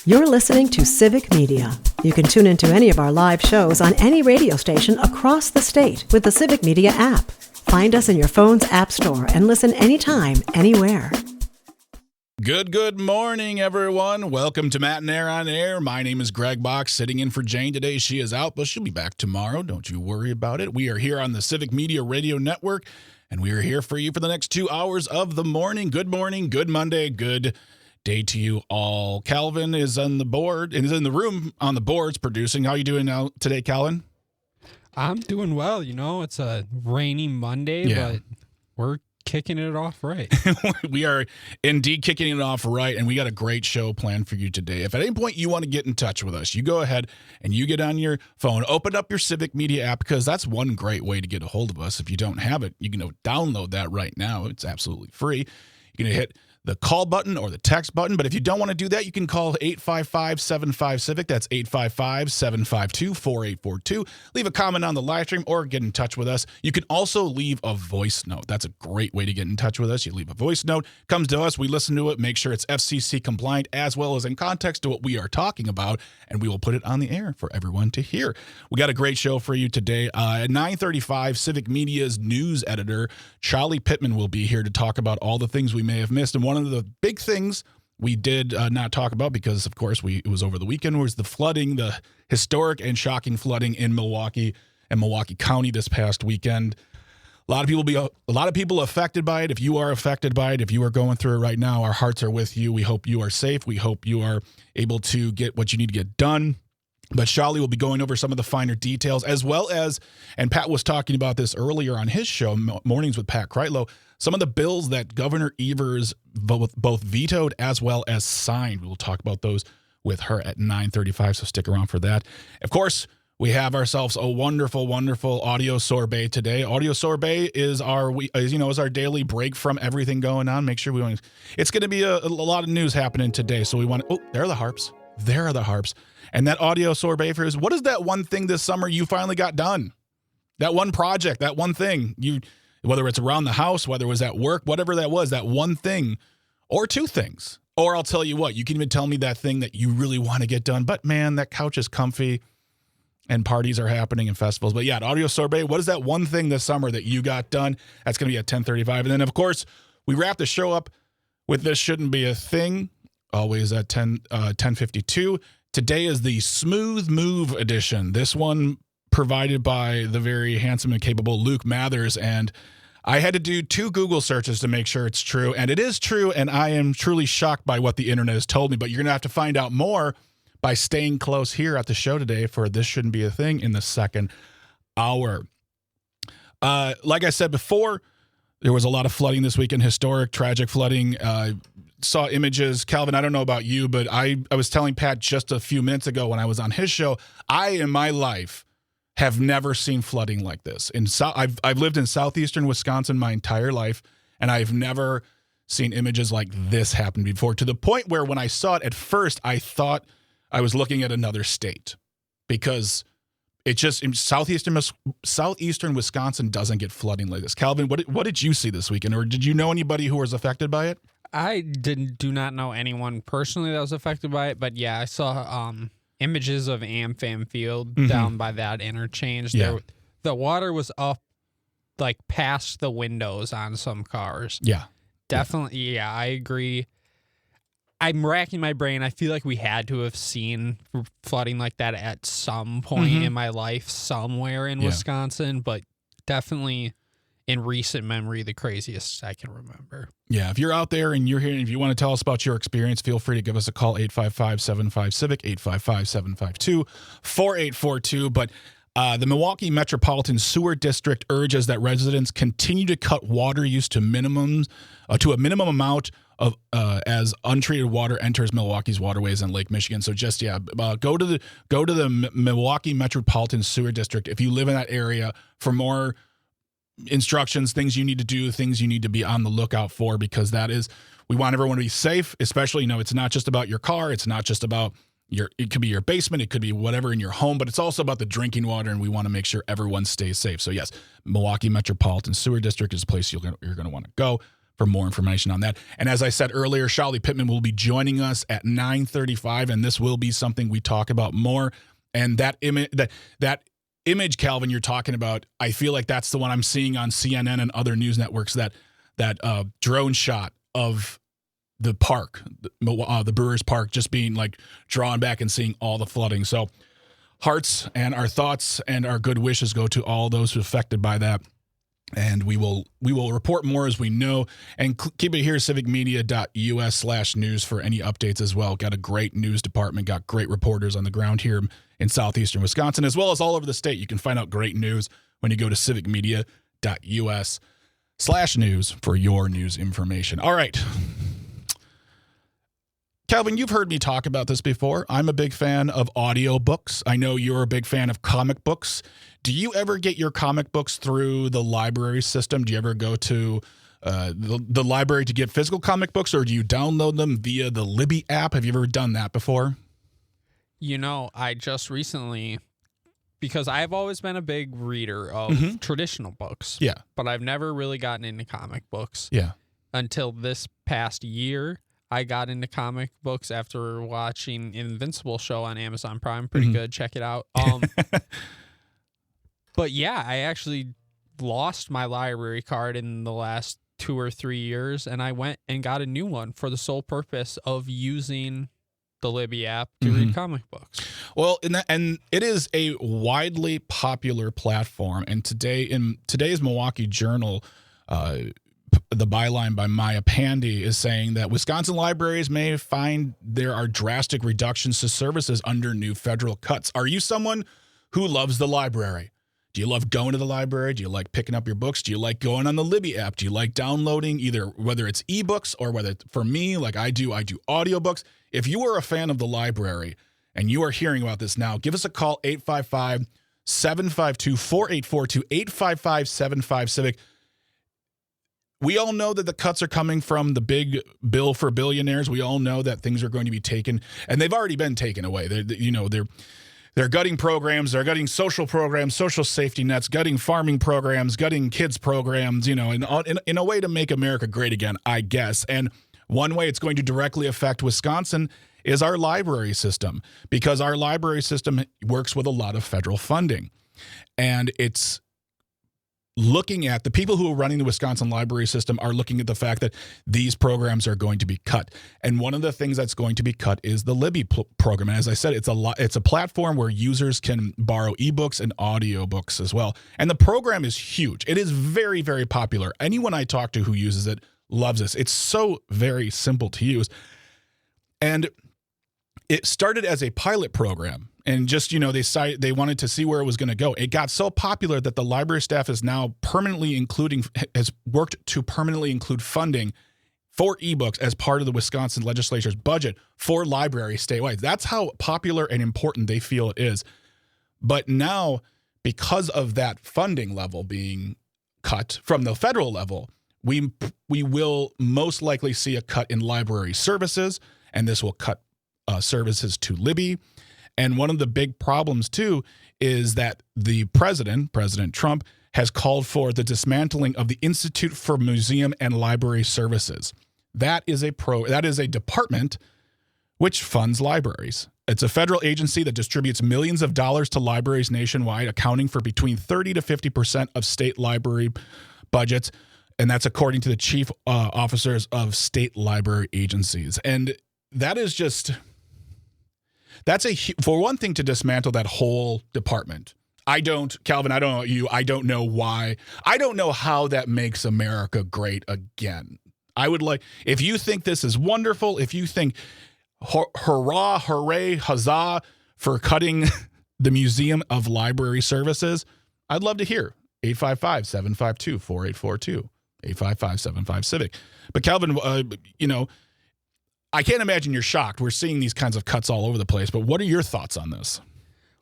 You're listening to Civic Media. You can tune into any of our live shows on any radio station across the state with the Civic Media app. Find us in your phone's app store and listen anytime, anywhere. Good morning, everyone. Welcome to Matt and Air on Air. My name is Greg Box, sitting in for Jane today. She is out, but she'll be back tomorrow. Don't you worry about it. We are here on the Civic Media Radio Network, and we are here for you for the next 2 hours of the morning. Good morning, good Monday, good day to you all. Calvin is on the board and is in the room on the boards producing. How are you doing now today, Calvin? I'm doing well. You know, it's a rainy Monday, but we're kicking it off right. We are indeed kicking it off right, and we got a great show planned for you today. If at any point you want to get in touch with us, you go ahead and you get on your phone, open up your Civic Media app, because that's one great way to get a hold of us. If you don't have it, you can download that right now. It's absolutely free. You're going to hit the call button or the text button. But if you don't want to do that, you can call 855-75-CIVIC. That's 855-752-4842. Leave a comment on the live stream or get in touch with us. You can also leave a voice note. That's a great way to get in touch with us. You leave a voice note, comes to us, we listen to it, make sure it's FCC compliant as well as in context to what we are talking about, and we will put it on the air for everyone to hear. We got a great show for you today. At 9:35, Civic Media's news editor, Charlie Pittman, will be here to talk about all the things we may have missed. And one of the big things we did not talk about, because, of course, it was over the weekend, was the flooding, the historic and shocking flooding in Milwaukee and Milwaukee County this past weekend. A lot of people affected by it. If you are affected by it, if you are going through it right now, our hearts are with you. We hope you are safe. We hope you are able to get what you need to get done. But Charlie will be going over some of the finer details, as well as, and Pat was talking about this earlier on his show, Mornings with Pat Kreitlow, some of the bills that Governor Evers both vetoed as well as signed. We will talk about those with her at 9:35, so stick around for that. Of course, we have ourselves a wonderful, wonderful audio sorbet today. Audio sorbet is our daily break from everything going on. Make sure it's going to be a lot of news happening today, so we want to, there are the harps. There are the harps. And that audio sorbet for is, what is that one thing this summer you finally got done? That one project, that one thing, whether it's around the house, whether it was at work, whatever that was, that one thing, or two things. Or I'll tell you what, you can even tell me that thing that you really want to get done, but man, that couch is comfy and parties are happening and festivals. But yeah, audio sorbet, what is that one thing this summer that you got done? That's going to be at 10:35. And then, of course, we wrap the show up with This Shouldn't Be a Thing, always at 10:52. Today is the Smooth Move edition. This one provided by the very handsome and capable Luke Mathers. And I had to do 2 Google searches to make sure it's true. And it is true, and I am truly shocked by what the internet has told me. But you're going to have to find out more by staying close here at the show today for This Shouldn't Be a Thing in the second hour. Like I said before, there was a lot of flooding this weekend, historic, tragic flooding. Saw images. Calvin, I don't know about you, but I was telling Pat just a few minutes ago when I was on his show, I, in my life, have never seen flooding like this. I've lived in southeastern Wisconsin my entire life, and I've never seen images like this happen before, to the point where when I saw it at first, I thought I was looking at another state, because it just, in southeastern Wisconsin doesn't get flooding like this. Calvin, what did you see this weekend, or did you know anybody who was affected by it? I do not know anyone personally that was affected by it, but yeah, I saw images of AmFam Field down by that interchange. Yeah. The water was up like past the windows on some cars. Yeah. Definitely, yeah, I agree. I'm racking my brain. I feel like we had to have seen flooding like that at some point in my life somewhere in Wisconsin, but definitely in recent memory, the craziest I can remember. Yeah, if you're out there and you're here, and if you want to tell us about your experience, feel free to give us a call, 855-75-CIVIC, 855-752-4842. But the Milwaukee Metropolitan Sewer District urges that residents continue to cut water use to a minimum amount of as untreated water enters Milwaukee's waterways and Lake Michigan. So just go to the Milwaukee Metropolitan Sewer District if you live in that area for more instructions, things you need to do, things you need to be on the lookout for, because we want everyone to be safe, especially, it's not just about your car. It's not just about it could be your basement. It could be whatever in your home, but it's also about the drinking water, and we want to make sure everyone stays safe. So yes, Milwaukee Metropolitan Sewer District is a place you're going to want to go. for more information on that. And as I said earlier, Charlie Pittman will be joining us at 9:35, and this will be something we talk about more. And that image, Calvin, you're talking about, I feel like that's the one I'm seeing on CNN and other news networks, that drone shot of the park, the Brewers Park, just being like drawn back and seeing all the flooding. So hearts and our thoughts and our good wishes go to all those who are affected by that. And we will report more as we know, and keep it here, civicmedia.us/news for any updates as well. Got a great news department, got great reporters on the ground here in southeastern Wisconsin, as well as all over the state. You can find out great news when you go to civicmedia.us/news for your news information. All right. Calvin, you've heard me talk about this before. I'm a big fan of audiobooks. I know you're a big fan of comic books. Do you ever get your comic books through the library system? Do you ever go to the library to get physical comic books, or do you download them via the Libby app? Have you ever done that before? You know, I just recently, because I've always been a big reader of traditional books. Yeah. But I've never really gotten into comic books. Yeah. Until this past year. I got into comic books after watching Invincible show on Amazon Prime. Pretty good. Check it out. But yeah, I actually lost my library card in the last 2 or 3 years, and I went and got a new one for the sole purpose of using the Libby app to read comic books. Well, and it is a widely popular platform. And today in today's Milwaukee Journal, the byline by Maya Pandy is saying that Wisconsin libraries may find there are drastic reductions to services under new federal cuts. Are you someone who loves the library? Do you love going to the library? Do you like picking up your books? Do you like going on the Libby app? Do you like downloading either, whether it's ebooks or whether, for me, like I do audiobooks? If you are a fan of the library and you are hearing about this now, give us a call, 855-752-4842, 855-75-CIVIC. We all know that the cuts are coming from the big bill for billionaires. We all know that things are going to be taken, and they've already been taken away. They're gutting programs. They're gutting social programs, social safety nets, gutting farming programs, gutting kids programs, in a way to make America great again, I guess. And one way it's going to directly affect Wisconsin is our library system, because our library system works with a lot of federal funding. And it's looking at the people who are running the Wisconsin library system are looking at the fact that these programs are going to be cut. And one of the things that's going to be cut is the Libby program. And as I said, it's a platform where users can borrow ebooks and audiobooks as well. And the program is huge. It is very, very popular. Anyone I talk to who uses it loves this. It's so very simple to use. And it started as a pilot program. And just, they wanted to see where it was going to go. It got so popular that the library staff is now has worked to permanently include funding for ebooks as part of the Wisconsin legislature's budget for libraries statewide. That's how popular and important they feel it is. But now, because of that funding level being cut from the federal level, we will most likely see a cut in library services, and this will cut services to Libby. And one of the big problems, too, is that the President Trump, has called for the dismantling of the Institute for Museum and Library Services. That is a department which funds libraries. It's a federal agency that distributes millions of dollars to libraries nationwide, accounting for between 30 to 50% of state library budgets. And that's according to the chief officers of state library agencies. And that is just... for one thing, to dismantle that whole department. Calvin, I don't know you. I don't know why. I don't know how that makes America great again. I would like, if you think this is wonderful, if you think hurrah, hooray, huzzah for cutting the Museum of Library Services, I'd love to hear. 855-752-4842, 855-75-CIVIC. But Calvin, I can't imagine you're shocked. We're seeing these kinds of cuts all over the place, but what are your thoughts on this?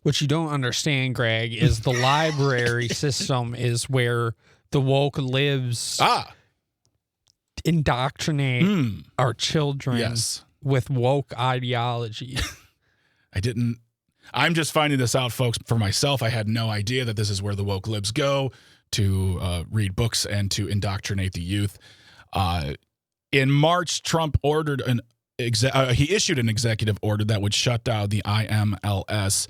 What you don't understand, Greg, is the library system is where the woke libs indoctrinate our children with woke ideology. I'm just finding this out, folks, for myself. I had no idea that this is where the woke libs go to read books and to indoctrinate the youth. In March, Trump ordered he issued an executive order that would shut down the IMLS.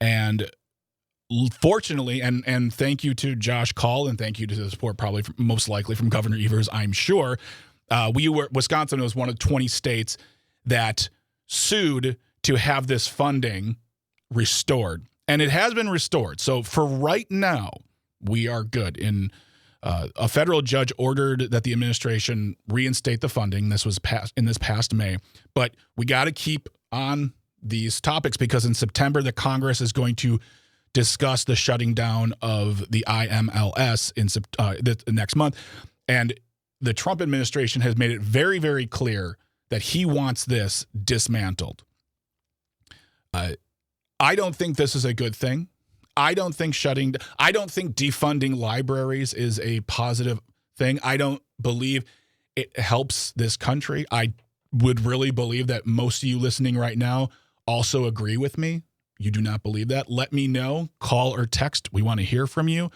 And fortunately, and thank you to Josh Kaul, and thank you to the support probably most likely from Governor Evers, I'm sure, Wisconsin was one of 20 states that sued to have this funding restored. And it has been restored. So for right now, we are good. A federal judge ordered that the administration reinstate the funding. This was passed in this past May. But we got to keep on these topics because in September, the Congress is going to discuss the shutting down of the IMLS in next month. And the Trump administration has made it very, very clear that he wants this dismantled. I don't think this is a good thing. I don't think defunding libraries is a positive thing. I don't believe it helps this country. I would really believe that most of you listening right now also agree with me. You do not believe that? Let me know. Call or text. We want to hear from you.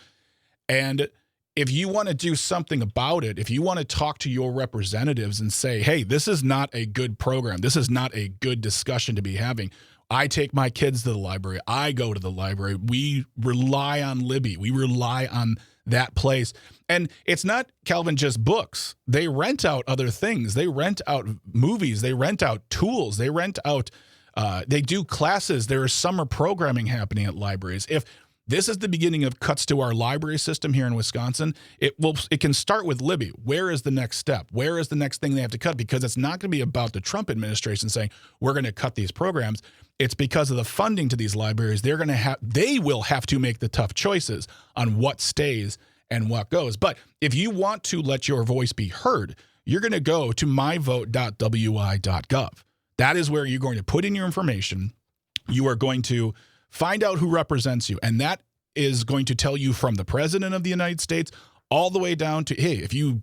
And if you want to do something about it, if you want to talk to your representatives and say, hey, this is not a good program. This is not a good discussion to be having. I take my kids to the library. I go to the library. We rely on Libby. We rely on that place. And it's not, Calvin, just books. They rent out other things. They rent out movies. They rent out tools. They rent out, they do classes. There is summer programming happening at libraries. If this is the beginning of cuts to our library system here in Wisconsin, it can start with Libby. Where is the next step? Where is the next thing they have to cut? Because it's not going to be about the Trump administration saying, we're going to cut these programs. It's because of the funding to these libraries. They will have to make the tough choices on what stays and what goes. But if you want to let your voice be heard, you're going to go to myvote.wi.gov. That is where you're going to put in your information. You are going to find out who represents you. And that is going to tell you from the president of the United States all the way down to, hey, if you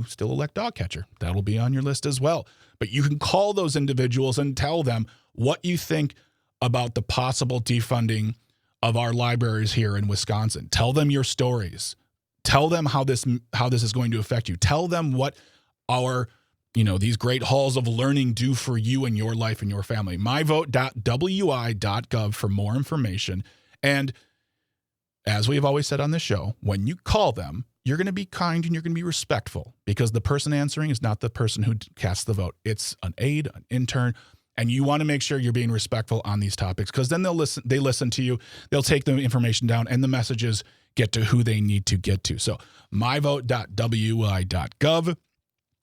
still elect dog catcher, that'll be on your list as well. But you can call those individuals and tell them what you think about the possible defunding of our libraries here in Wisconsin. Tell them your stories. Tell them how this is going to affect you. Tell them what our, these great halls of learning do for you and your life and your family. myvote.wi.gov for more information. And as we've always said on this show, when you call them, you're going to be kind and you're going to be respectful because the person answering is not the person who casts the vote. It's an aide, an intern, and you want to make sure you're being respectful on these topics because then they listen to you, they'll take the information down, and the messages get to who they need to get to. So myvote.wi.gov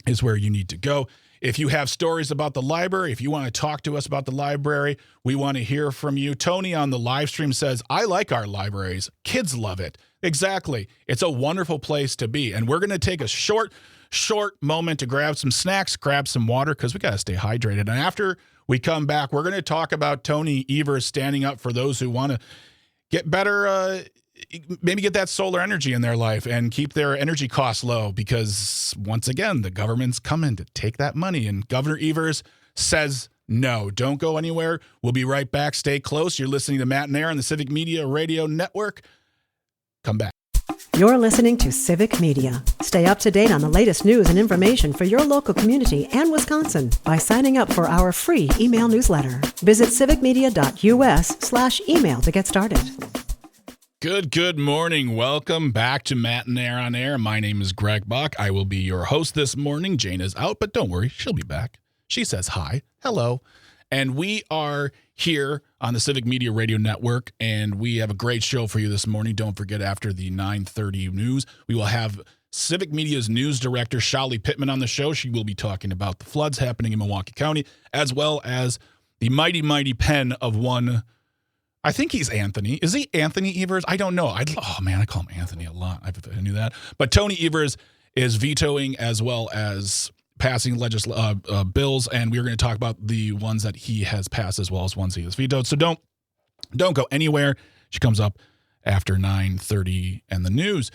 is where you need to go. If you have stories about the library, if you want to talk to us about the library, we want to hear from you. Tony on the live stream says, I like our libraries. Kids love it. Exactly. It's a wonderful place to be. And we're going to take a short moment to grab some snacks, grab some water, because we got to stay hydrated. And after we come back, we're going to talk about Tony Evers standing up for those who want to get better, maybe get that solar energy in their life and keep their energy costs low because, once again, the government's coming to take that money. And Governor Evers says no. Don't go anywhere. We'll be right back. Stay close. You're listening to Matt and Aaron on the Civic Media Radio Network. Come back. You're listening to Civic Media. Stay up to date on the latest news and information for your local community and Wisconsin by signing up for our free email newsletter. Visit civicmedia.us/email to get started. Good morning. Welcome back to Matt and Aaron on Air. My name is Greg Buck. I will be your host this morning. Jane is out, but don't worry, she'll be back. She says hi. Hello. And we are here on the Civic Media Radio Network, and we have a great show for you this morning. Don't forget, after the 9:30 news, we will have Civic Media's news director, Shali Pittman, on the show. She will be talking about the floods happening in Milwaukee County, as well as the mighty, mighty pen of one. I think he's Anthony. Is he Anthony Evers? I don't know. I call him Anthony a lot. I knew that. But Tony Evers is vetoing as well as passing bills, and we're going to talk about the ones that he has passed as well as ones he has vetoed. So don't go anywhere. She comes up after 9:30 and the news.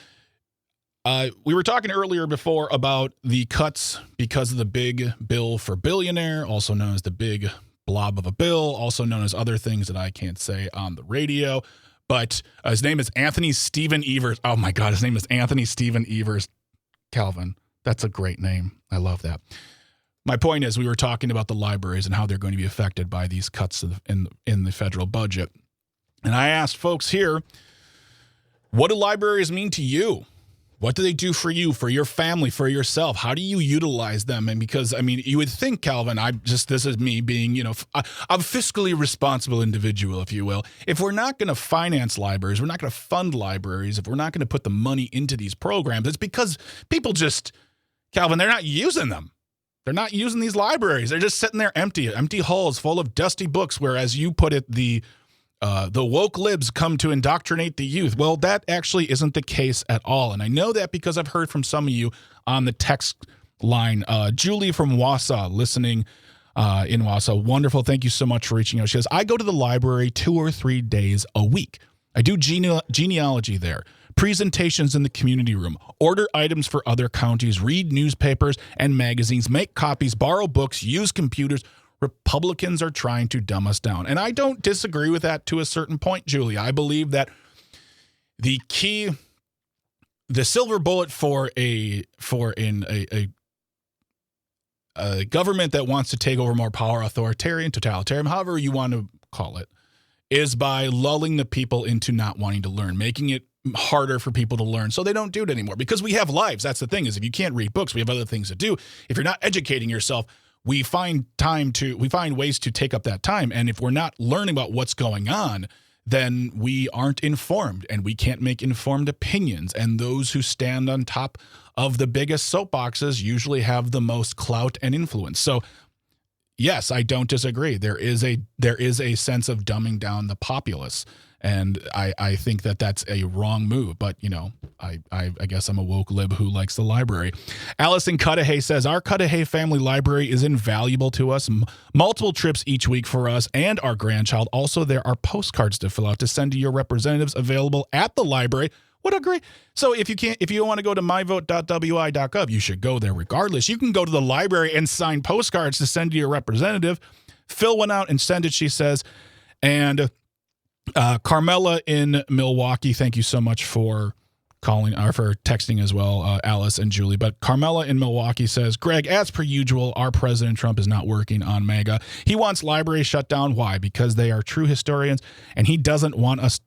We were talking earlier before about the cuts because of the big bill for billionaire, also known as the big blob of a bill, also known as other things that I can't say on the radio. But his name is Anthony Stephen Evers. Oh, my God. His name is Anthony Stephen Evers. Calvin, That's a great name. I love that. My point is, we were talking about the libraries and how they're going to be affected by these cuts in the federal budget. And I asked folks here, what do libraries mean to you? What do they do for you, for your family, for yourself? How do you utilize them? And because, I mean, you would think, Calvin, this is me being, I'm a fiscally responsible individual, if you will. If we're not going to finance libraries, we're not going to fund libraries, if we're not going to put the money into these programs, it's because people just, Calvin, they're not using them. They're not using these libraries. They're just sitting there empty halls full of dusty books, where, as you put it, the woke libs come to indoctrinate the youth. Well, that actually isn't the case at all. And I know that because I've heard from some of you on the text line. Julie from Wausau, listening in Wausau. Wonderful. Thank you so much for reaching out. She says, I go to the library 2 or 3 days a week. I do genealogy there, presentations in the community room, order items for other counties, read newspapers and magazines, make copies, borrow books, use computers. Republicans are trying to dumb us down. And I don't disagree with that to a certain point, Julie. I believe that the silver bullet for a government that wants to take over more power, authoritarian, totalitarian, however you want to call it, is by lulling the people into not wanting to learn, making it harder for people to learn so they don't do it anymore. Because we have lives. That's the thing, is if you can't read books, we have other things to do. If you're not educating yourself, we find ways to take up that time. And if we're not learning about what's going on, then we aren't informed, and we can't make informed opinions. And those who stand on top of the biggest soapboxes usually have the most clout and influence. So yes, I don't disagree. There is a sense of dumbing down the populace. And I think that that's a wrong move. But, I guess I'm a woke lib who likes the library. Allison Cudahy says, our Cudahy family library is invaluable to us. Multiple trips each week for us and our grandchild. Also, there are postcards to fill out to send to your representatives available at the library. What a great. So if you want to go to myvote.wi.gov, you should go there regardless. You can go to the library and sign postcards to send to your representative. Fill one out and send it, she says. And Carmela in Milwaukee, thank you so much for calling or for texting as well, Alice and Julie. But Carmela in Milwaukee says, Greg, as per usual, our President Trump is not working on MAGA. He wants libraries shut down. Why? Because they are true historians, and he doesn't want us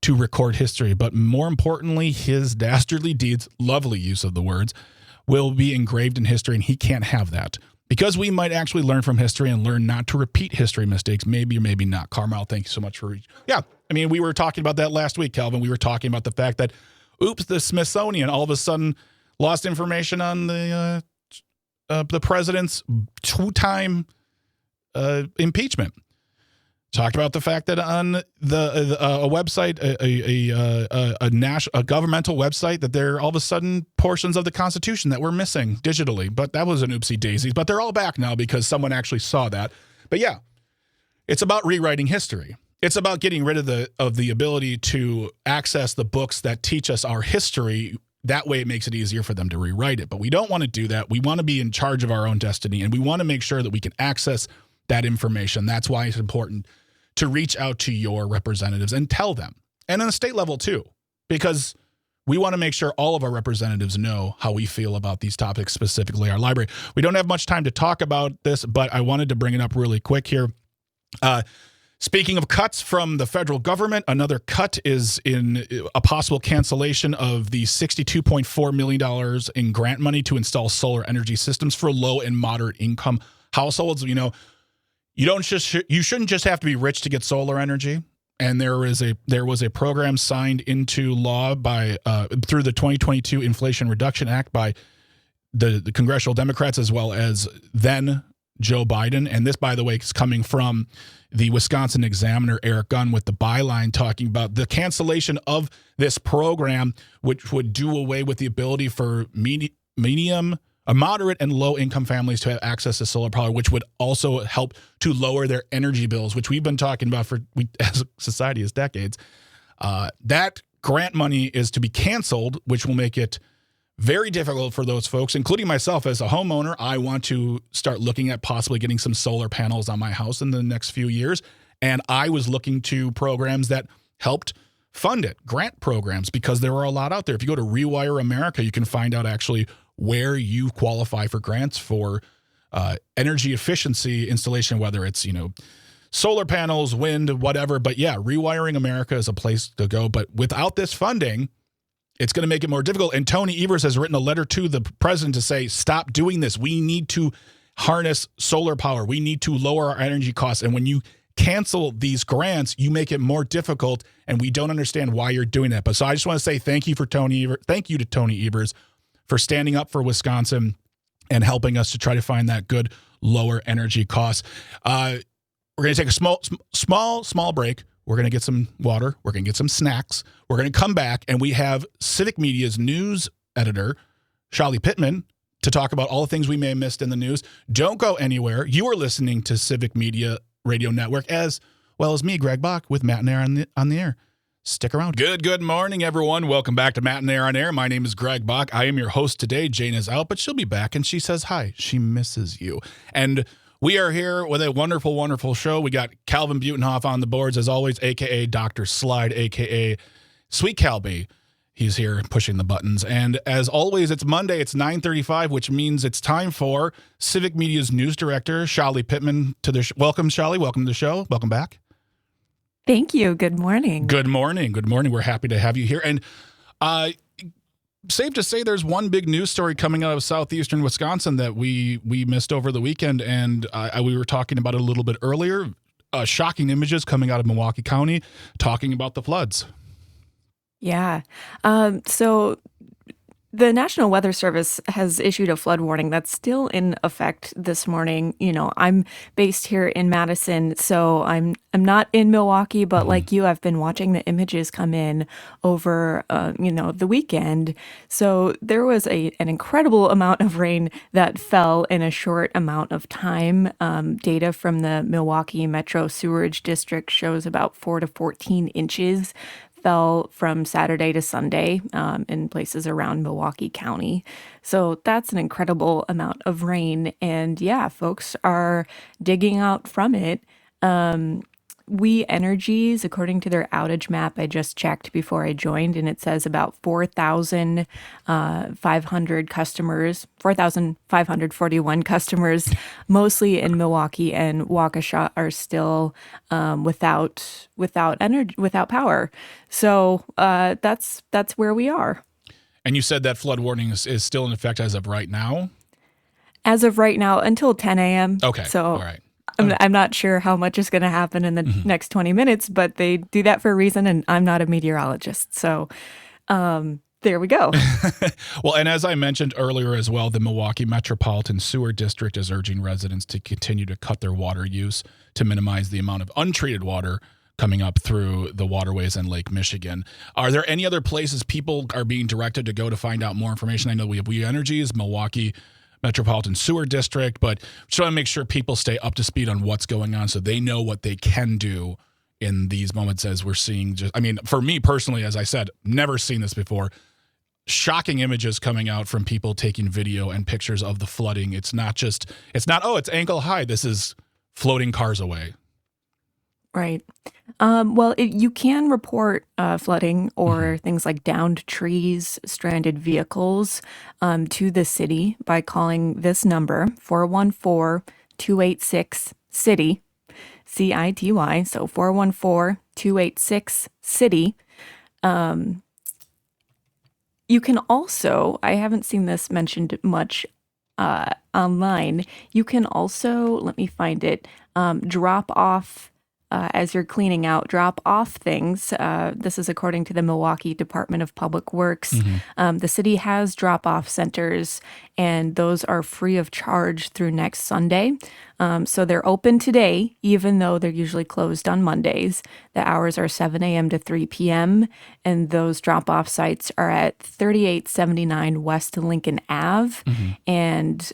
to record history. But more importantly, his dastardly deeds, lovely use of the words, will be engraved in history, and he can't have that. Because we might actually learn from history and learn not to repeat history mistakes. Maybe or maybe not. Carmel, thank you so much for... Yeah, I mean, we were talking about that last week, Calvin. We were talking about the fact that, the Smithsonian all of a sudden lost information on the president's 2-time impeachment. Talked about the fact that on a website, a governmental website, that there are all of a sudden portions of the Constitution that were missing digitally. But that was an oopsie daisy. But they're all back now because someone actually saw that. But yeah, it's about rewriting history. It's about getting rid of the ability to access the books that teach us our history. That way it makes it easier for them to rewrite it. But we don't want to do that. We want to be in charge of our own destiny, and we want to make sure that we can access that information. That's why it's important to reach out to your representatives and tell them. And on a state level too, because we want to make sure all of our representatives know how we feel about these topics, specifically our library. We don't have much time to talk about this, but I wanted to bring it up really quick here. Speaking of cuts from the federal government, another cut is in a possible cancellation of the $62.4 million in grant money to install solar energy systems for low and moderate income households. You shouldn't just have to be rich to get solar energy. And there was a program signed into law by through the 2022 Inflation Reduction Act by the congressional Democrats, as well as then Joe Biden. And this, by the way, is coming from the Wisconsin Examiner, Eric Gunn, with the byline talking about the cancellation of this program, which would do away with the ability for moderate and low income families to have access to solar power, which would also help to lower their energy bills, which we've been talking about as a society as decades. That grant money is to be canceled, which will make it very difficult for those folks, including myself as a homeowner. I want to start looking at possibly getting some solar panels on my house in the next few years. And I was looking to programs that helped fund it, grant programs, because there are a lot out there. If you go to Rewire America, you can find out actually where you qualify for grants for energy efficiency installation, whether it's, solar panels, wind, whatever. But yeah, Rewiring America is a place to go. But without this funding, it's going to make it more difficult. And Tony Evers has written a letter to the president to say, stop doing this. We need to harness solar power. We need to lower our energy costs. And when you cancel these grants, you make it more difficult. And we don't understand why you're doing that. But so I just want to say thank you to Tony Evers for standing up for Wisconsin and helping us to try to find that good lower energy costs. We're going to take a small break. We're going to get some water. We're going to get some snacks. We're going to come back, and we have Civic Media's news editor, Shali Pittman, to talk about all the things we may have missed in the news. Don't go anywhere. You are listening to Civic Media Radio Network, as well as me, Greg Bach, with Matt and Air on the air. Stick around. Good morning, everyone. Welcome back to Matt and Air on Air. My name is Greg Bach. I am your host today. Jane is out, but she'll be back, and she says hi. She misses you. And we are here with a wonderful, wonderful show. We got Calvin Butenhoff on the boards, as always, a.k.a. Dr. Slide, a.k.a. Sweet Calby. He's here pushing the buttons. And as always, it's Monday. It's 9:35, which means it's time for Civic Media's news director, Shali Pittman, to the Welcome, Shali. Welcome to the show. Welcome back. Thank you. Good morning. Good morning. Good morning. We're happy to have you here. And safe to say there's one big news story coming out of southeastern Wisconsin that we missed over the weekend, and we were talking about it a little bit earlier. Shocking images coming out of Milwaukee County talking about the floods. Yeah. So the National Weather Service has issued a flood warning that's still in effect this morning. I'm based here in Madison, so I'm not in Milwaukee, but like you, I've been watching the images come in over, the weekend. So there was an incredible amount of rain that fell in a short amount of time. Data from the Milwaukee Metro Sewerage District shows about 4 to 14 inches fell from Saturday to Sunday in places around Milwaukee County. So that's an incredible amount of rain. And yeah, folks are digging out from it. We Energies, according to their outage map, I just checked before I joined, and it says about 4,500 customers, 4,541 customers, mostly in Milwaukee and Waukesha, are still without power. So that's where we are. And you said that flood warning is still in effect as of right now? As of right now, until 10 a.m. Okay. So all right. I'm not sure how much is going to happen in the next 20 minutes, but they do that for a reason, and I'm not a meteorologist. So there we go. Well, and as I mentioned earlier as well, the Milwaukee Metropolitan Sewer District is urging residents to continue to cut their water use to minimize the amount of untreated water coming up through the waterways in Lake Michigan. Are there any other places people are being directed to go to find out more information? I know we have We Energies, Milwaukee Metropolitan Sewer District, but just want to make sure people stay up to speed on what's going on so they know what they can do in these moments as we're seeing. For me personally, as I said, never seen this before. Shocking images coming out from people taking video and pictures of the flooding. It's not, it's ankle high. This is floating cars away. Right. Well, you can report flooding or things like downed trees, stranded vehicles to the city by calling this number, 414-286-CITY, CITY, so 414-286-CITY. You can also, I haven't seen this mentioned much online, you can also, let me find it, drop off as you're cleaning out, drop off things. This is according to the Milwaukee Department of Public Works. The city has drop-off centers, and those are free of charge through next Sunday. So they're open today, even though they're usually closed on Mondays. The hours are 7 a.m. to 3 p.m., and those drop-off sites are at 3879 West Lincoln Ave and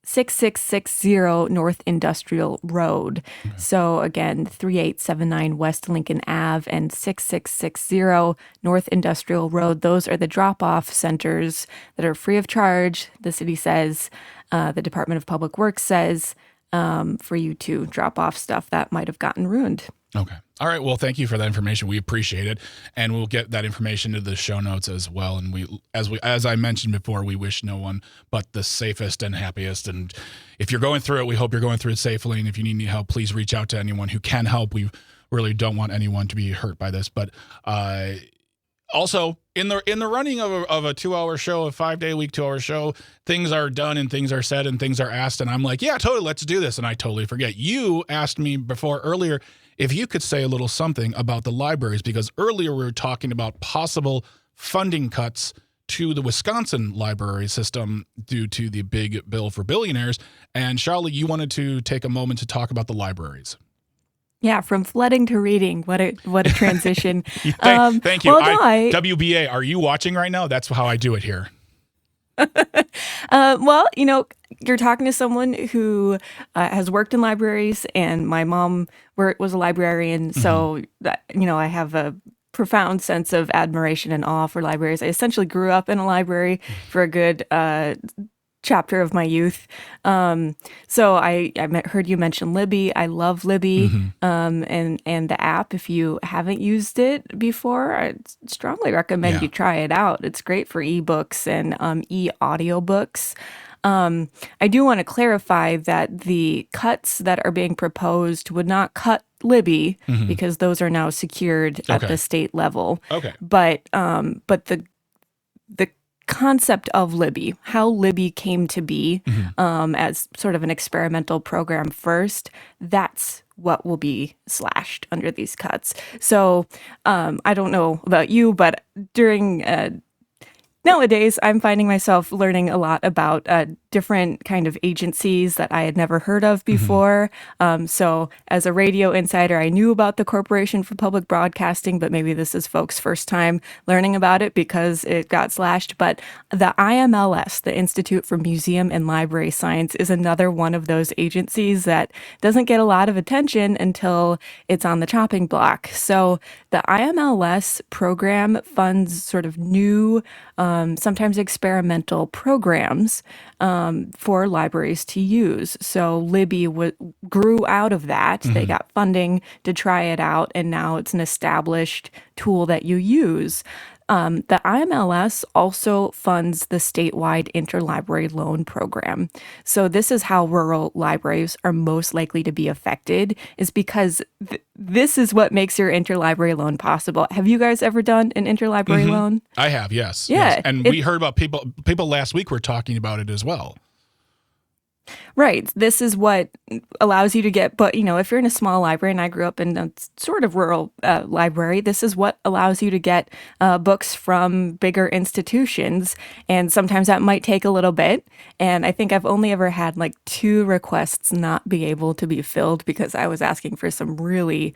6660 North Industrial Road. Okay. So again, 3879 West Lincoln Ave and 6660 North Industrial Road. Those are the drop-off centers that are free of charge. The city says, the Department of Public Works says, for you to drop off stuff that might have gotten ruined. Okay. All right. Well, thank you for that information. We appreciate it, and we'll get that information into the show notes as well. And as I mentioned before, we wish no one but the safest and happiest. And if you're going through it, we hope you're going through it safely. And if you need any help, please reach out to anyone who can help. We really don't want anyone to be hurt by this. But also, in the running of a 2-hour show, a 5-day-a-week 2-hour show, things are done and things are said and things are asked, and I'm like, yeah, totally, let's do this, and I totally forget. You asked me earlier if you could say a little something about the libraries, because earlier we were talking about possible funding cuts to the Wisconsin library system due to the big bill for billionaires, and Charlie, you wanted to take a moment to talk about the libraries. Yeah, from flooding to reading. What a transition. Thank you. Well, no, WBA, are you watching right now? That's how I do it here. Well, you're talking to someone who has worked in libraries, and my mom was a librarian, so I have a profound sense of admiration and awe for libraries. I essentially grew up in a library for a good chapter of my youth. So I heard you mention Libby. I love Libby, and the app. If you haven't used it before, I strongly recommend you try it out. It's great for ebooks and e-audiobooks. I do want to clarify that the cuts that are being proposed would not cut Libby because those are now secured at the state level. Okay. But the concept of Libby, how Libby came to be as sort of an experimental program first, that's what will be slashed under these cuts. So I don't know about you, but during nowadays, I'm finding myself learning a lot about different kind of agencies that I had never heard of before. So as a radio insider, I knew about the Corporation for Public Broadcasting, but maybe this is folks' first time learning about it because it got slashed. But the IMLS, the Institute for Museum and Library Science, is another one of those agencies that doesn't get a lot of attention until it's on the chopping block. So the IMLS program funds sort of new, sometimes experimental programs for libraries to use. So Libby grew out of that. They got funding to try it out, and now it's an established tool that you use. The IMLS also funds the statewide interlibrary loan program. So this is how rural libraries are most likely to be affected, is because this is what makes your interlibrary loan possible. Have you guys ever done an interlibrary loan? I have, yes. Yeah. Yes. And we heard about people last week were talking about it as well. Right. This is what allows you to get, but if you're in a small library, and I grew up in a sort of rural library, this is what allows you to get books from bigger institutions. And sometimes that might take a little bit. And I think I've only ever had like 2 requests not be able to be filled because I was asking for some really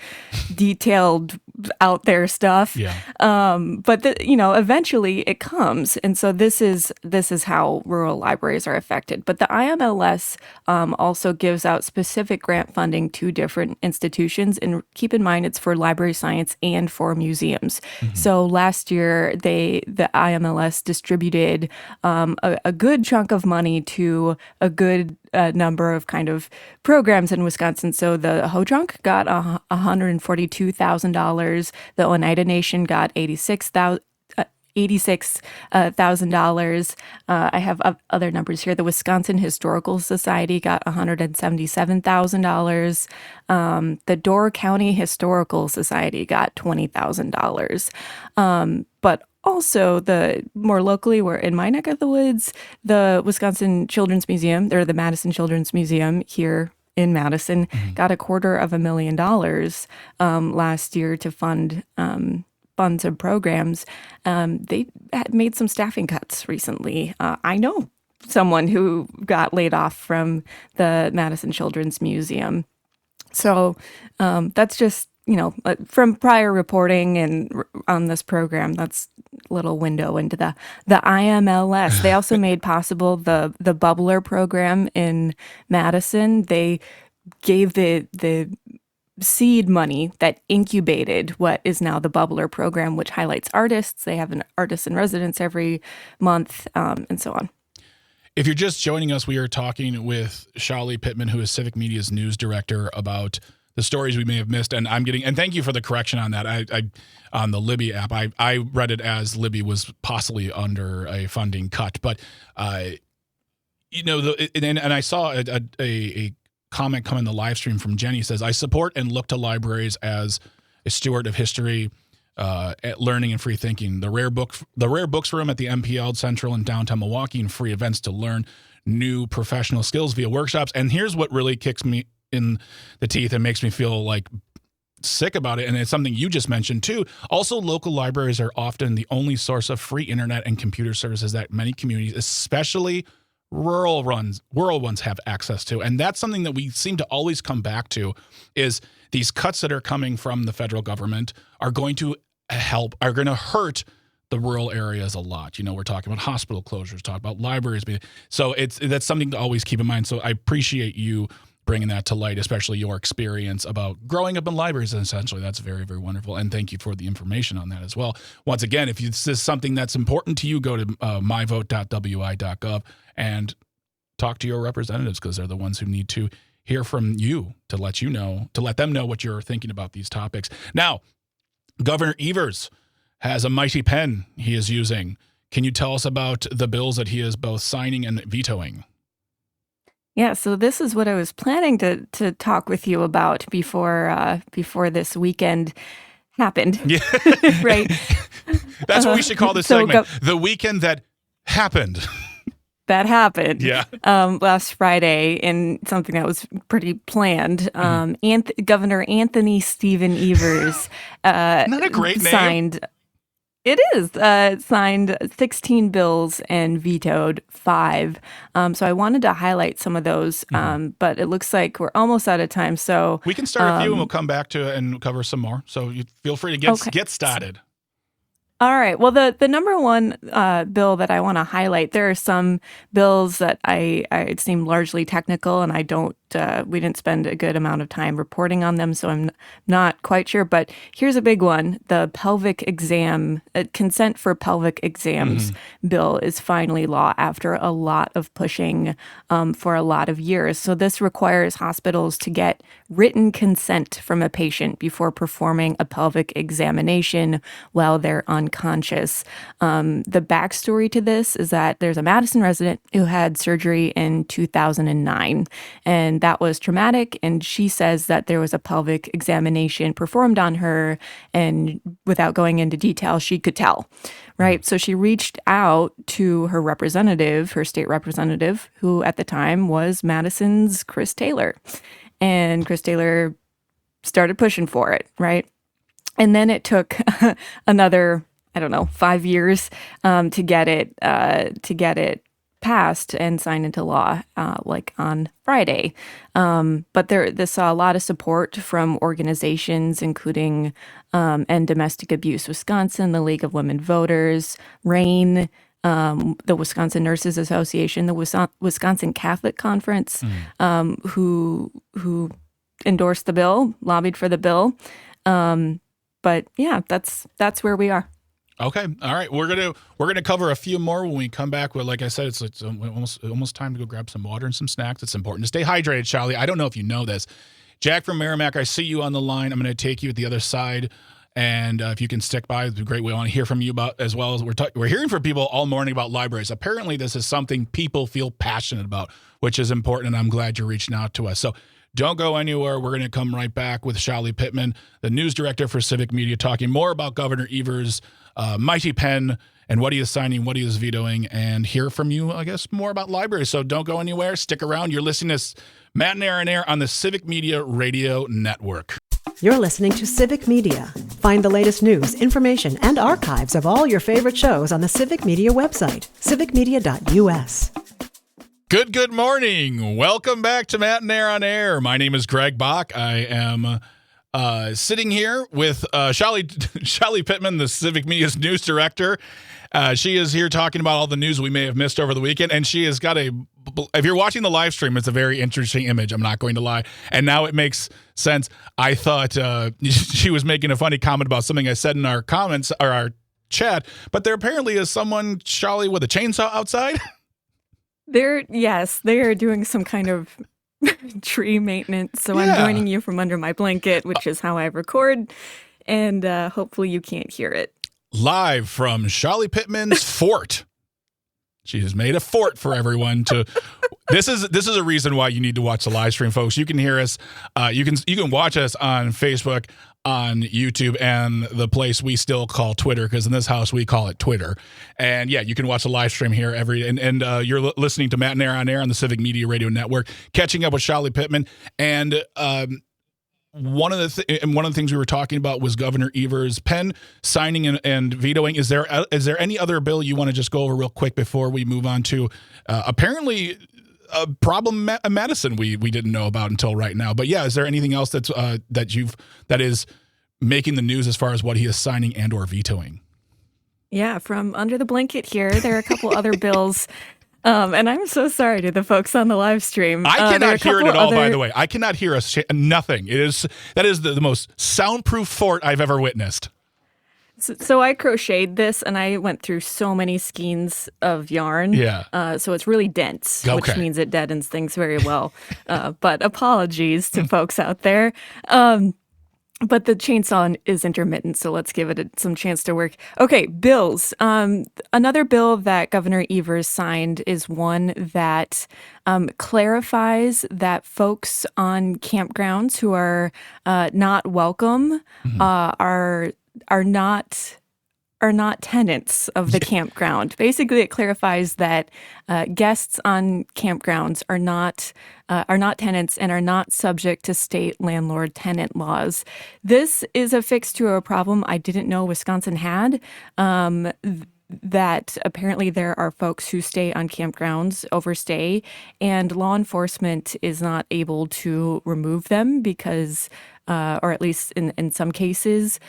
detailed out there stuff. Yeah. But eventually it comes. And so this is how rural libraries are affected. But the IMLS also gives out specific grant funding to different institutions. And keep in mind, it's for library science and for museums. So last year, the IMLS distributed a good chunk of money to a good number of kind of programs in Wisconsin. So the Ho-Chunk got $142,000. The Oneida Nation got $86,000. I have other numbers here. The Wisconsin Historical Society got $177,000. The Door County Historical Society got $20,000. But also, the more locally, we're in my neck of the woods, the Wisconsin Children's Museum, or the Madison Children's Museum here in Madison, got $250,000 last year to fund funds and programs. They had made some staffing cuts recently. I know someone who got laid off from the Madison Children's Museum. So that's just, from prior reporting and on this program, that's a little window into the IMLS. They also made possible the Bubbler program in Madison. They gave the seed money that incubated what is now the Bubbler program, which highlights artists. They have an artist in residence every month, and so on. If you're just joining us, we are talking with Shali Pittman, who is Civic Media's news director, about the stories we may have missed. And and thank you for the correction on that. I on the Libby app, I read it as Libby was possibly under a funding cut, but and I saw a comment come in the live stream from Jenny. Says, I support and look to libraries as a steward of history, at learning and free thinking. The rare books room at the MPL Central in downtown Milwaukee, and free events to learn new professional skills via workshops. And here's what really kicks me in the teeth and makes me feel like sick about it. And it's something you just mentioned too. Also, local libraries are often the only source of free internet and computer services that many communities, especially rural ones, have access to. And that's something that we seem to always come back to, is these cuts that are coming from the federal government are going to hurt the rural areas a lot. We're talking about hospital closures, talking about libraries. So that's something to always keep in mind. So I appreciate you bringing that to light, especially your experience about growing up in libraries, essentially. That's very, very wonderful. And thank you for the information on that as well. Once again, if this is something that's important to you, go to myvote.wi.gov and talk to your representatives, because they're the ones who need to hear from you to let them know what you're thinking about these topics. Now, Governor Evers has a mighty pen he is using. Can you tell us about the bills that he is both signing and vetoing? Yeah, so this is what I was planning to talk with you about before this weekend happened. Yeah. Right. That's what we should call this segment. The weekend that happened. That happened. Yeah. Last Friday, in something that was pretty planned. Governor Anthony Stephen Evers not a great name. Signed 16 bills and vetoed 5. So I wanted to highlight some of those, but it looks like we're almost out of time. So we can start a few and we'll come back to it and cover some more. So you feel free to get started. All right. Well, the number one bill that I want to highlight, there are some bills that it seem largely technical, and we didn't spend a good amount of time reporting on them, so I'm not quite sure. But here's a big one. The pelvic exam, consent for pelvic exams bill is finally law after a lot of pushing for a lot of years. So this requires hospitals to get written consent from a patient before performing a pelvic examination while they're unconscious. The backstory to this is that there's a Madison resident who had surgery in 2009, and that was traumatic. And she says that there was a pelvic examination performed on her, and without going into detail, she could tell. Right. So she reached out to her representative, her state representative, who at the time was Madison's Chris Taylor. And Chris Taylor started pushing for it. Right. And then it took another, 5 years to get it passed and signed into law, like on Friday. But this saw a lot of support from organizations, including End Domestic Abuse Wisconsin, the League of Women Voters, RAIN, the Wisconsin Nurses Association, the Wisconsin Catholic Conference, who endorsed the bill, lobbied for the bill. But yeah, that's where we are. Okay. All right. We're gonna cover a few more when we come back. Well, like I said, it's almost time to go grab some water and some snacks. It's important to stay hydrated, Charlie. I don't know if you know this. Jack from Merrimack, I see you on the line. I'm going to take you at the other side, and if you can stick by, it'd be great. We want to hear from you about, as well as we're hearing from people all morning about libraries. Apparently, this is something people feel passionate about, which is important, and I'm glad you're reaching out to us. So don't go anywhere. We're going to come right back with Charlie Pittman, the news director for Civic Media, talking more about Governor Evers' mighty pen and what he is signing, what he is vetoing, and hear from you, I guess, more about libraries. So don't go anywhere. Stick around. You're listening to Matt and Aaron Air on the Civic Media Radio Network. You're listening to Civic Media. Find the latest news, information, and archives of all your favorite shows on the Civic Media website, civicmedia.us. Good morning. Welcome back to Matt and Aaron on Air. My name is Greg Bach. I am sitting here with Charlie Pittman, the Civic Media's news director. She is here talking about all the news we may have missed over the weekend, and she has got if you're watching the live stream, it's a very interesting image, I'm not going to lie, and now it makes sense. I thought she was making a funny comment about something I said in our comments, or our chat, but there apparently is someone, Charlie, with a chainsaw outside. They are doing some kind of tree maintenance. So Yeah. I'm joining you from under my blanket, which is how I record. And hopefully you can't hear it. Live from Sholly Pittman's fort. She has made a fort for everyone to. This is a reason why you need to watch the live stream, folks. You can hear us. You can watch us on Facebook, on YouTube, and the place we still call Twitter, because in this house we call it Twitter. And yeah, you can watch the live stream here and you're listening to Matt and Aaron on Air on the Civic Media Radio Network, catching up with Sholly Pittman. And one of the things we were talking about was Governor Evers' pen signing and vetoing. Is there any other bill you want to just go over real quick before we move on to apparently a problem in Madison we didn't know about until right now? But yeah, is there anything else that is making the news as far as what he is signing and or vetoing? Yeah, from under the blanket here, there are a couple other bills. And I'm so sorry to the folks on the live stream. I cannot hear it at all, by the way. I cannot hear us. Nothing. That is the most soundproof fort I've ever witnessed. So I crocheted this, and I went through so many skeins of yarn. Yeah. So it's really dense, which Okay. means it deadens things very well. But apologies to folks out there. But the chainsaw is intermittent, so let's give it some chance to work. Okay, bills. Another bill that Governor Evers signed is one that clarifies that folks on campgrounds who are not welcome are not tenants of the campground. Basically, it clarifies that guests on campgrounds are not tenants and are not subject to state landlord-tenant laws. This is a fix to a problem I didn't know Wisconsin had. That apparently there are folks who stay on campgrounds, overstay, and law enforcement is not able to remove them because, or at least in some cases,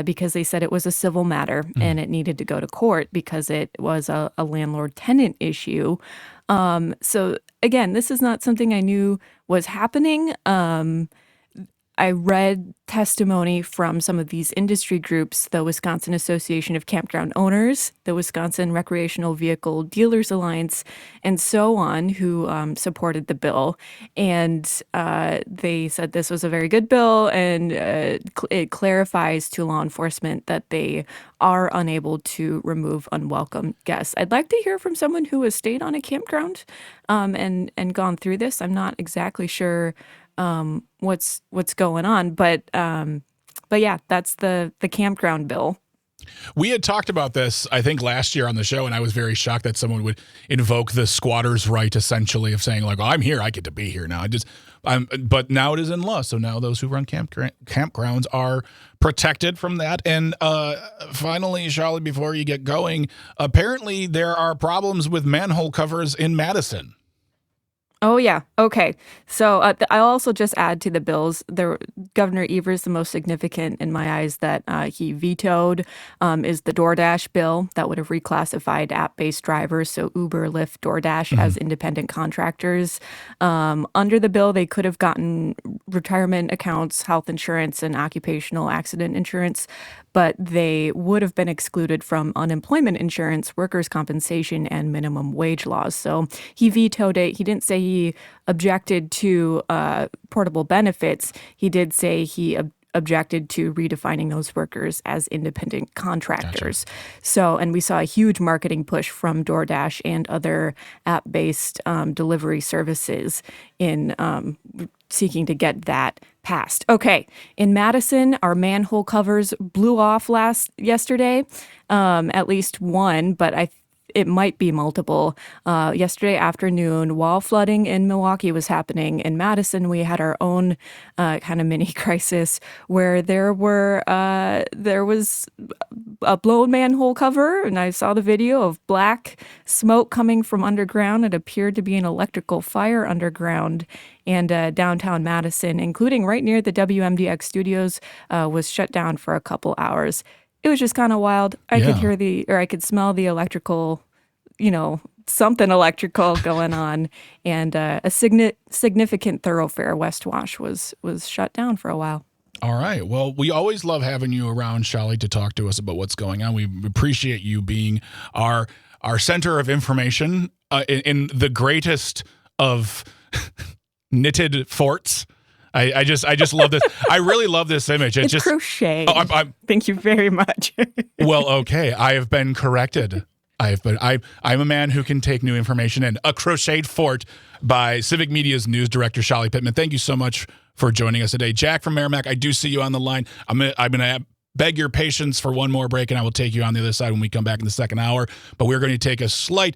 because they said it was a civil matter and it needed to go to court because it was a landlord-tenant issue. So again, this is not something I knew was happening. I read testimony from some of these industry groups, the Wisconsin Association of Campground Owners, the Wisconsin Recreational Vehicle Dealers Alliance, and so on, who supported the bill. And they said this was a very good bill, and it clarifies to law enforcement that they are unable to remove unwelcome guests. I'd like to hear from someone who has stayed on a campground and gone through this. I'm not exactly sure what's going on, but yeah, that's the campground bill. We had talked about this, I think, last year on the show, and I was very shocked that someone would invoke the squatter's right, essentially, of saying like, "Oh, I'm here, I get to be here now." But now it is in law, so now those who run campgrounds are protected from that. And finally, Sholly, before you get going, apparently there are problems with manhole covers in Madison. Oh, yeah. Okay. So I'll also just add to the bills, Governor Evers, the most significant in my eyes that he vetoed is the DoorDash bill that would have reclassified app-based drivers, so Uber, Lyft, DoorDash, as independent contractors. Under the bill, they could have gotten retirement accounts, health insurance, and occupational accident insurance, but they would have been excluded from unemployment insurance, workers' compensation, and minimum wage laws. So he vetoed it. He didn't say he objected to portable benefits. He did say he objected to redefining those workers as independent contractors. Gotcha. So, and we saw a huge marketing push from DoorDash and other app-based delivery services in seeking to get that passed. Okay, in Madison, our manhole covers blew off yesterday, at least one, but it might be multiple. Yesterday afternoon, while flooding in Milwaukee was happening, in Madison, we had our own kind of mini crisis where there was a blown manhole cover, and I saw the video of black smoke coming from underground. It appeared to be an electrical fire underground. And downtown Madison, including right near the WMDX studios, was shut down for a couple hours. It was just kind of wild. I could smell the electrical, something electrical going on. And a significant thoroughfare, West Wash, was shut down for a while. All right. Well, we always love having you around, Sholly, to talk to us about what's going on. We appreciate you being our center of information in the greatest of knitted forts. I just love this. I really love this image. It's crochet. Oh, Thank you very much. Well, okay. I have been corrected. I'm a man who can take new information in. A crocheted fort by Civic Media's news director, Sholly Pittman. Thank you so much for joining us today. Jack from Merrimack, I do see you on the line. I'm gonna beg your patience for one more break, and I will take you on the other side when we come back in the second hour. But we're going to take a slight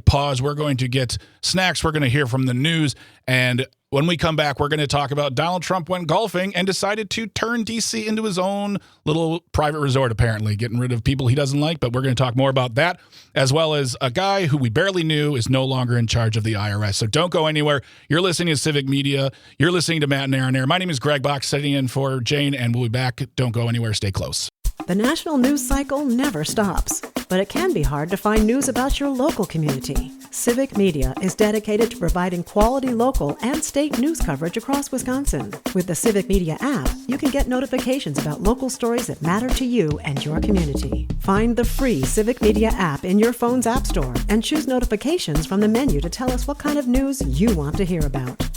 pause. We're going to get snacks. We're going to hear from the news. And when we come back, we're going to talk about Donald Trump went golfing and decided to turn D.C. into his own little private resort, apparently, getting rid of people he doesn't like. But we're going to talk more about that, as well as a guy who we barely knew is no longer in charge of the IRS. So don't go anywhere. You're listening to Civic Media. You're listening to Matt and Aaron Air. My name is Greg Bach, sitting in for Jane, and we'll be back. Don't go anywhere. Stay close. The national news cycle never stops, but it can be hard to find news about your local community. Civic Media is dedicated to providing quality local and state news coverage across Wisconsin. With the Civic Media app, you can get notifications about local stories that matter to you and your community. Find the free Civic Media app in your phone's app store and choose notifications from the menu to tell us what kind of news you want to hear about.